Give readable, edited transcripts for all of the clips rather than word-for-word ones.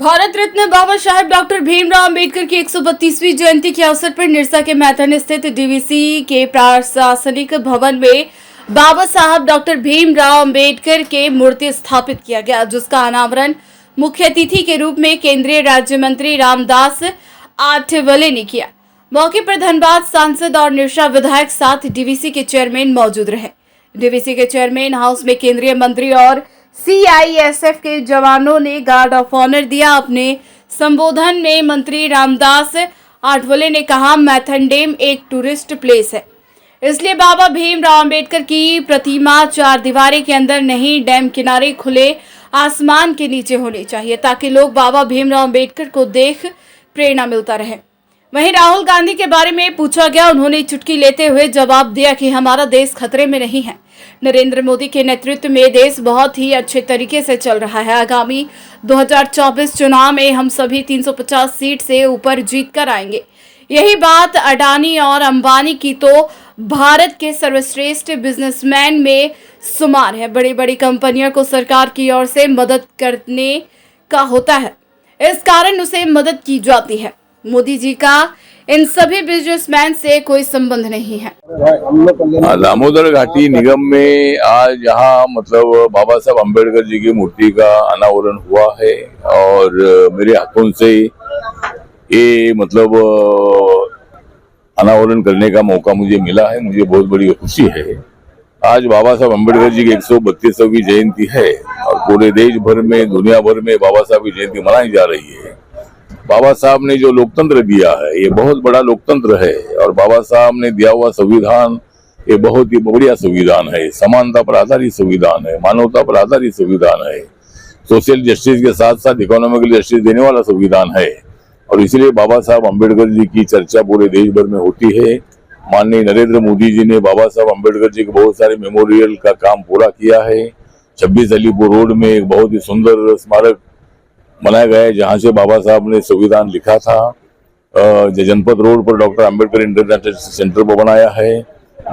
Bharat Ratna Baba Saheb doctor Bhimrao Ambedkar की 132वीं जयंती के अवसर पर निरसा के मैथन स्थित डीवीसी के प्रशासनिक भवन में बाबा साहब डॉक्टर भीमराव अंबेडकर के मूर्ति स्थापित किया गया, जिसका अनावरण मुख्य अतिथि के रूप में केंद्रीय राज्य मंत्री रामदास आठवले ने किया। मौके पर धनबाद सांसद और निरसा विधायक साथ डीवीसी के चेयरमैन मौजूद रहे। डीवीसी के चेयरमैन हाउस में केंद्रीय मंत्री और सीआईएसएफ के जवानों ने गार्ड ऑफ ऑनर दिया। अपने संबोधन में मंत्री रामदास आठवले ने कहा, मैथन डैम एक टूरिस्ट प्लेस है, इसलिए बाबा भीमराव अंबेडकर की प्रतिमा चार दीवारी के अंदर नहीं, डैम किनारे खुले आसमान के नीचे होनी चाहिए, ताकि लोग बाबा भीमराव अंबेडकर को देख प्रेरणा मिलता रहे। वहीं राहुल गांधी के बारे में पूछा गया, उन्होंने चुटकी लेते हुए जवाब दिया कि हमारा देश खतरे में नहीं है। नरेंद्र मोदी के नेतृत्व में देश बहुत ही अच्छे तरीके से चल रहा है। आगामी 2024 चुनाव में हम सभी 350 सीट से ऊपर जीत कर आएंगे। यही बात अडानी और अंबानी की तो भारत के सर्वश्रेष्ठ बिजनेसमैन में शुमार है। बड़ी बड़ी कंपनियों को सरकार की ओर से मदद करने का होता है, इस कारण उसे मदद की जाती है। मोदी जी का इन सभी बिजनेसमैन से कोई संबंध नहीं है। दामोदर घाटी निगम में आज यहाँ बाबा साहब अम्बेडकर जी की मूर्ति का अनावरण हुआ है और मेरे हाथों से ये अनावरण करने का मौका मुझे मिला है। मुझे बहुत बड़ी खुशी है। आज बाबा साहब अम्बेडकर जी की 132वीं जयंती है और पूरे देश भर में, दुनिया भर में बाबा साहब की जयंती मनाई जा रही है। बाबा साहब ने जो लोकतंत्र दिया है, ये बहुत बड़ा लोकतंत्र है और बाबा साहब ने दिया हुआ संविधान ये बहुत ही बढ़िया संविधान है। समानता पर आधारित संविधान है, मानवता पर आधारित संविधान है, सोशल जस्टिस के साथ साथ इकोनॉमिकल जस्टिस देने वाला संविधान है और इसलिए बाबा साहब अम्बेडकर जी की चर्चा पूरे देश भर में होती है। माननीय नरेंद्र मोदी जी ने बाबा साहब अम्बेडकर जी के बहुत सारे मेमोरियल का काम पूरा किया है। 26 अलीपुर रोड में एक बहुत ही सुंदर स्मारक बनाया गया है, जहां से बाबा साहब ने संविधान लिखा था। जनपद रोड पर डॉक्टर अंबेडकर इंटरनेशनल सेंटर को बनाया है।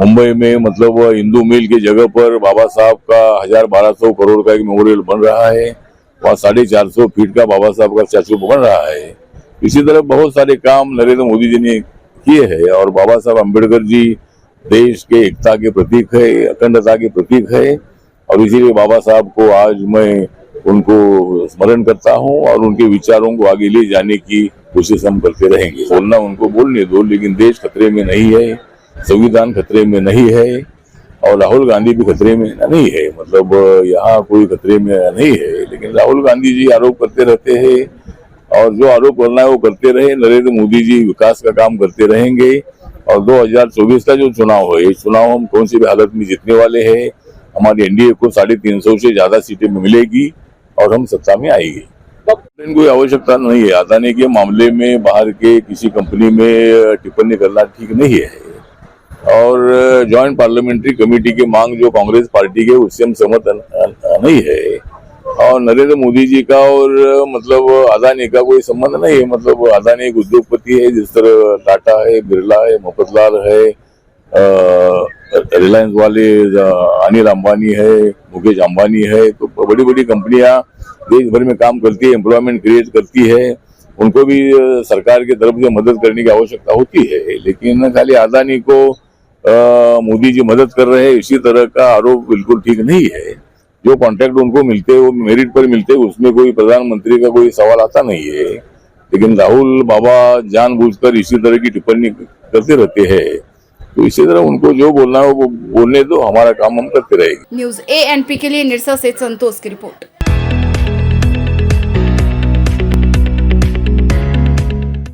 मुंबई में हिंदू मिल की जगह पर बाबा साहब का 1200 करोड़ का एक मेमोरियल बन रहा है। वहाँ 450 फीट का बाबा साहब का स्टैचू बन रहा है। इसी तरह बहुत सारे काम नरेंद्र मोदी जी ने किए हैं और बाबा साहब अम्बेडकर जी देश के एकता के प्रतीक है, अखंडता के प्रतीक है और इसीलिए बाबा साहब को आज मैं उनको स्मरण करता हूं और उनके विचारों को आगे ले जाने की कोशिश हम करते रहेंगे। बोलना उनको बोलने दो, लेकिन देश खतरे में नहीं है, संविधान खतरे में नहीं है और राहुल गांधी भी खतरे में नहीं है। यहाँ कोई खतरे में नहीं है, लेकिन राहुल गांधी जी आरोप करते रहते हैं और जो आरोप करना है वो करते रहे। नरेंद्र मोदी जी विकास का काम करते रहेंगे और 2024 का जो चुनाव है, इस चुनाव हम कौन सी भी हालत में जीतने वाले हैं। हमारी एनडीए को 350 से ज्यादा सीटें मिलेगी और हम सत्ता में आएंगे। कोई आवश्यकता नहीं है। अदानी के मामले में बाहर के किसी कंपनी में टिप्पणी करना ठीक नहीं है और जॉइंट पार्लियामेंट्री कमेटी की मांग जो कांग्रेस पार्टी के, उससे हम सहमत नहीं है और नरेंद्र मोदी जी का और अदानी का कोई संबंध नहीं है। अदानी एक उद्योगपति है, जिस तरह टाटा है, बिरला है, मफतलाल है, रिलायंस वाले अनिल अंबानी है, मुकेश अंबानी है, तो बड़ी बड़ी कंपनियां देश भर में काम करती है, एम्प्लॉयमेंट क्रिएट करती है। उनको भी सरकार की तरफ से मदद करने की आवश्यकता होती है, लेकिन खाली अदानी को मोदी जी मदद कर रहे हैं, इसी तरह का आरोप बिल्कुल ठीक नहीं है। जो कॉन्ट्रैक्ट उनको मिलते हैं वो मेरिट पर मिलते हैं, उसमें कोई प्रधानमंत्री का कोई सवाल आता नहीं है। लेकिन राहुल बाबा जानबूझकर इसी तरह की टिप्पणी करते रहते हैं, तो इसी तरह उनको जो बोलना है वो बोलने दो, हमारा काम हम करते रहेंगे। न्यूज़ ANP के लिए निरसा से संतोष की रिपोर्ट।